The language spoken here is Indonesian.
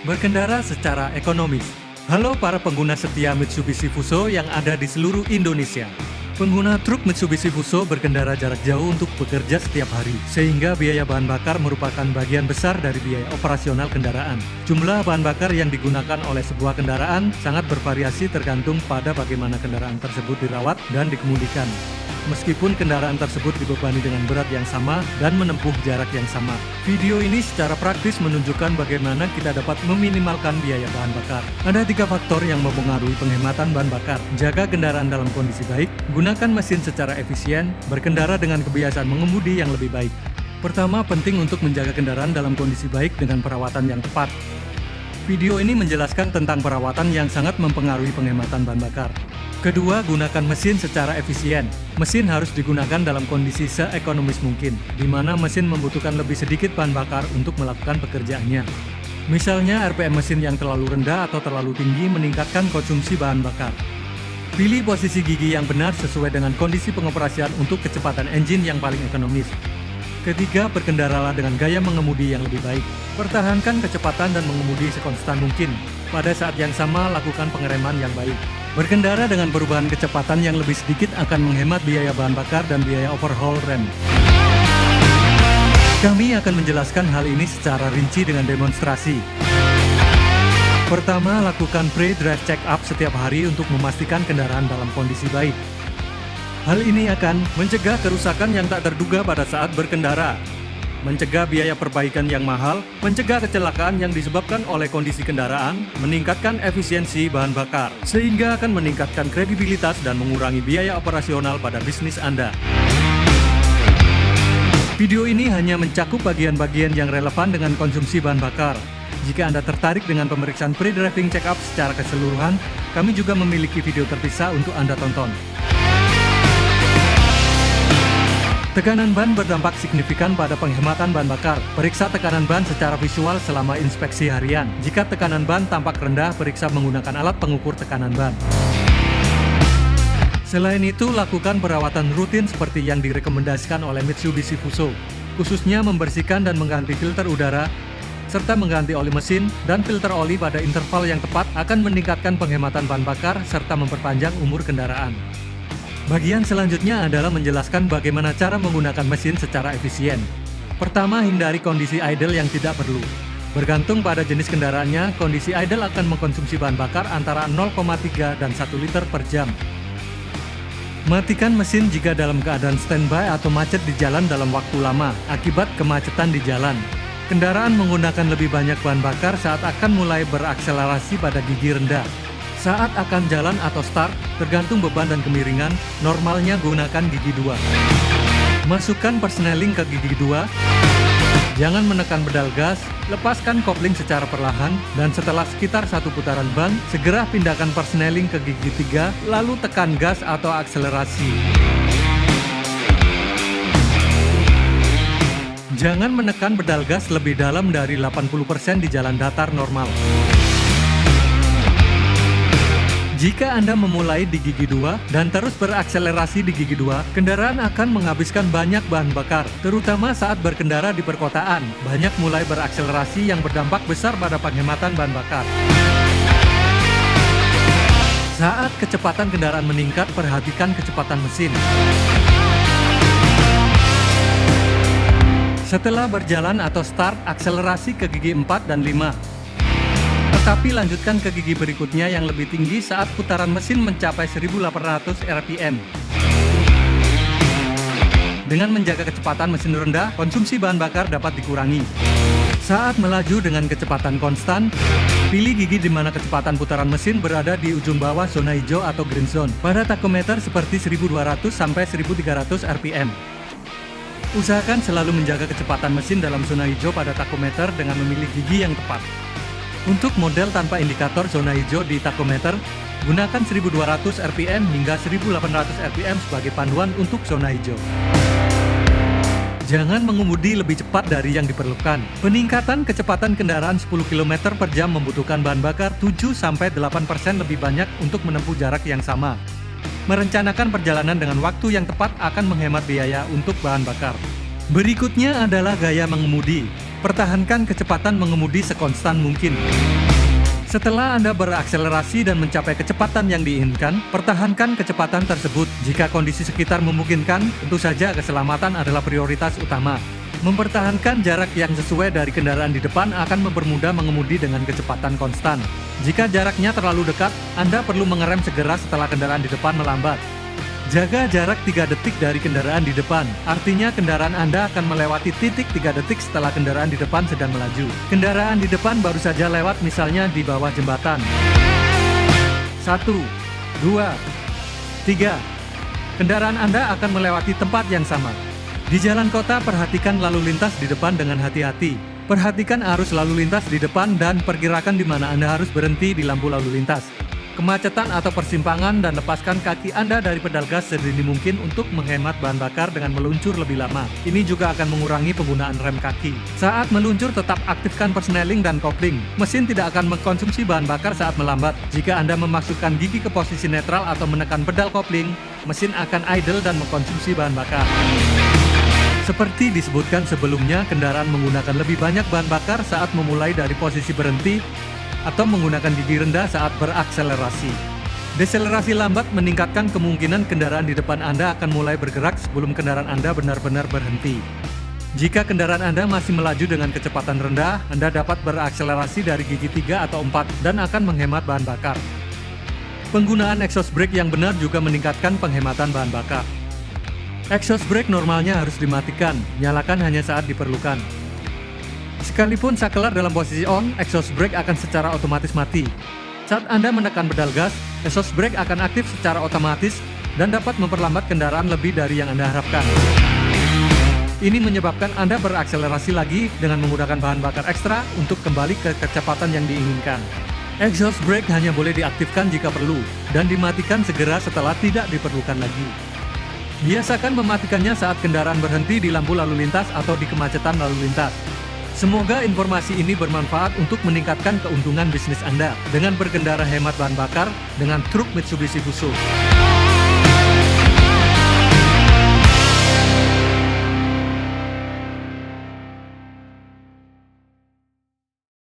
Berkendara secara ekonomis. Halo para pengguna setia Mitsubishi Fuso yang ada di seluruh Indonesia. Pengguna truk Mitsubishi Fuso berkendara jarak jauh untuk bekerja setiap hari, sehingga biaya bahan bakar merupakan bagian besar dari biaya operasional kendaraan. Jumlah bahan bakar yang digunakan oleh sebuah kendaraan sangat bervariasi tergantung pada bagaimana kendaraan tersebut dirawat dan dikemudikan. Meskipun kendaraan tersebut dibebani dengan berat yang sama dan menempuh jarak yang sama. Video ini secara praktis menunjukkan bagaimana kita dapat meminimalkan biaya bahan bakar. Ada 3 faktor yang mempengaruhi penghematan bahan bakar. Jaga kendaraan dalam kondisi baik, gunakan mesin secara efisien, berkendara dengan kebiasaan mengemudi yang lebih baik. Pertama, penting untuk menjaga kendaraan dalam kondisi baik dengan perawatan yang tepat. Video ini menjelaskan tentang perawatan yang sangat mempengaruhi penghematan bahan bakar. Kedua, gunakan mesin secara efisien. Mesin harus digunakan dalam kondisi seekonomis mungkin, di mana mesin membutuhkan lebih sedikit bahan bakar untuk melakukan pekerjaannya. Misalnya, RPM mesin yang terlalu rendah atau terlalu tinggi meningkatkan konsumsi bahan bakar. Pilih posisi gigi yang benar sesuai dengan kondisi pengoperasian untuk kecepatan engine yang paling ekonomis. Ketiga, berkendaralah dengan gaya mengemudi yang lebih baik. Pertahankan kecepatan dan mengemudi sekonstan mungkin. Pada saat yang sama, lakukan pengereman yang baik. Berkendara dengan perubahan kecepatan yang lebih sedikit akan menghemat biaya bahan bakar dan biaya overhaul rem. Kami akan menjelaskan hal ini secara rinci dengan demonstrasi. Pertama, lakukan pre-drive check-up setiap hari untuk memastikan kendaraan dalam kondisi baik. Hal ini akan mencegah kerusakan yang tak terduga pada saat berkendara, mencegah biaya perbaikan yang mahal, mencegah kecelakaan yang disebabkan oleh kondisi kendaraan, meningkatkan efisiensi bahan bakar, sehingga akan meningkatkan kredibilitas dan mengurangi biaya operasional pada bisnis Anda. Video ini hanya mencakup bagian-bagian yang relevan dengan konsumsi bahan bakar. Jika Anda tertarik dengan pemeriksaan pre-driving check-up secara keseluruhan, kami juga memiliki video terpisah untuk Anda tonton. Tekanan ban berdampak signifikan pada penghematan bahan bakar. Periksa tekanan ban secara visual selama inspeksi harian. Jika tekanan ban tampak rendah, periksa menggunakan alat pengukur tekanan ban. Selain itu, lakukan perawatan rutin seperti yang direkomendasikan oleh Mitsubishi Fuso, khususnya membersihkan dan mengganti filter udara, serta mengganti oli mesin dan filter oli pada interval yang tepat akan meningkatkan penghematan bahan bakar serta memperpanjang umur kendaraan. Bagian selanjutnya adalah menjelaskan bagaimana cara menggunakan mesin secara efisien. Pertama, hindari kondisi idle yang tidak perlu. Bergantung pada jenis kendaraannya, kondisi idle akan mengkonsumsi bahan bakar antara 0,3 dan 1 liter per jam. Matikan mesin jika dalam keadaan standby atau macet di jalan dalam waktu lama akibat kemacetan di jalan. Kendaraan menggunakan lebih banyak bahan bakar saat akan mulai berakselerasi pada gigi rendah. Saat akan jalan atau start, tergantung beban dan kemiringan, normalnya gunakan gigi 2. Masukkan persneling ke gigi 2. Jangan menekan pedal gas, lepaskan kopling secara perlahan, dan setelah sekitar 1 putaran ban, segera pindahkan persneling ke gigi 3, lalu tekan gas atau akselerasi. Jangan menekan pedal gas lebih dalam dari 80% di jalan datar normal. Jika Anda memulai di gigi 2 dan terus berakselerasi di gigi 2, kendaraan akan menghabiskan banyak bahan bakar, terutama saat berkendara di perkotaan. Banyak mulai berakselerasi yang berdampak besar pada penghematan bahan bakar. Saat kecepatan kendaraan meningkat, perhatikan kecepatan mesin. Setelah berjalan atau start, akselerasi ke gigi 4 dan 5. Tetapi lanjutkan ke gigi berikutnya yang lebih tinggi saat putaran mesin mencapai 1800 rpm. Dengan menjaga kecepatan mesin rendah, konsumsi bahan bakar dapat dikurangi. Saat melaju dengan kecepatan konstan, pilih gigi di mana kecepatan putaran mesin berada di ujung bawah zona hijau atau green zone pada takometer seperti 1200 sampai 1300 rpm. Usahakan selalu menjaga kecepatan mesin dalam zona hijau pada takometer dengan memilih gigi yang tepat. Untuk model tanpa indikator zona hijau di takometer, gunakan 1200 rpm hingga 1800 rpm sebagai panduan untuk zona hijau. Jangan mengemudi lebih cepat dari yang diperlukan. Peningkatan kecepatan kendaraan 10 km per jam membutuhkan bahan bakar 7-8% lebih banyak untuk menempuh jarak yang sama. Merencanakan perjalanan dengan waktu yang tepat akan menghemat biaya untuk bahan bakar. Berikutnya adalah gaya mengemudi. Pertahankan kecepatan mengemudi sekonstan mungkin. Setelah Anda berakselerasi dan mencapai kecepatan yang diinginkan, pertahankan kecepatan tersebut. Jika kondisi sekitar memungkinkan, tentu saja keselamatan adalah prioritas utama. Mempertahankan jarak yang sesuai dari kendaraan di depan akan mempermudah mengemudi dengan kecepatan konstan. Jika jaraknya terlalu dekat, Anda perlu mengerem segera setelah kendaraan di depan melambat. Jaga jarak 3 detik dari kendaraan di depan, artinya kendaraan Anda akan melewati titik 3 detik setelah kendaraan di depan sedang melaju. Kendaraan di depan baru saja lewat, misalnya di bawah jembatan. 1, 2, 3. Kendaraan Anda akan melewati tempat yang sama. Di jalan kota, perhatikan lalu lintas di depan dengan hati-hati. Perhatikan arus lalu lintas di depan dan perkirakan di mana Anda harus berhenti di lampu lalu lintas. Kemacetan atau persimpangan, dan lepaskan kaki Anda dari pedal gas sedini mungkin untuk menghemat bahan bakar dengan meluncur lebih lama. Ini juga akan mengurangi penggunaan rem kaki. Saat meluncur, tetap aktifkan persneling dan kopling. Mesin tidak akan mengkonsumsi bahan bakar saat melambat. Jika Anda memasukkan gigi ke posisi netral atau menekan pedal kopling, mesin akan idle dan mengkonsumsi bahan bakar. Seperti disebutkan sebelumnya, kendaraan menggunakan lebih banyak bahan bakar saat memulai dari posisi berhenti atau menggunakan gigi rendah saat berakselerasi. Deselerasi lambat meningkatkan kemungkinan kendaraan di depan Anda akan mulai bergerak sebelum kendaraan Anda benar-benar berhenti. Jika kendaraan Anda masih melaju dengan kecepatan rendah, Anda dapat berakselerasi dari gigi 3 atau 4 dan akan menghemat bahan bakar. Penggunaan exhaust brake yang benar juga meningkatkan penghematan bahan bakar. Exhaust brake normalnya harus dimatikan, nyalakan hanya saat diperlukan. Sekalipun saklar dalam posisi on, exhaust brake akan secara otomatis mati. Saat Anda menekan pedal gas, exhaust brake akan aktif secara otomatis dan dapat memperlambat kendaraan lebih dari yang Anda harapkan. Ini menyebabkan Anda berakselerasi lagi dengan menggunakan bahan bakar ekstra untuk kembali ke kecepatan yang diinginkan. Exhaust brake hanya boleh diaktifkan jika perlu dan dimatikan segera setelah tidak diperlukan lagi. Biasakan mematikannya saat kendaraan berhenti di lampu lalu lintas atau di kemacetan lalu lintas. Semoga informasi ini bermanfaat untuk meningkatkan keuntungan bisnis Anda dengan berkendara hemat bahan bakar dengan truk Mitsubishi Fuso.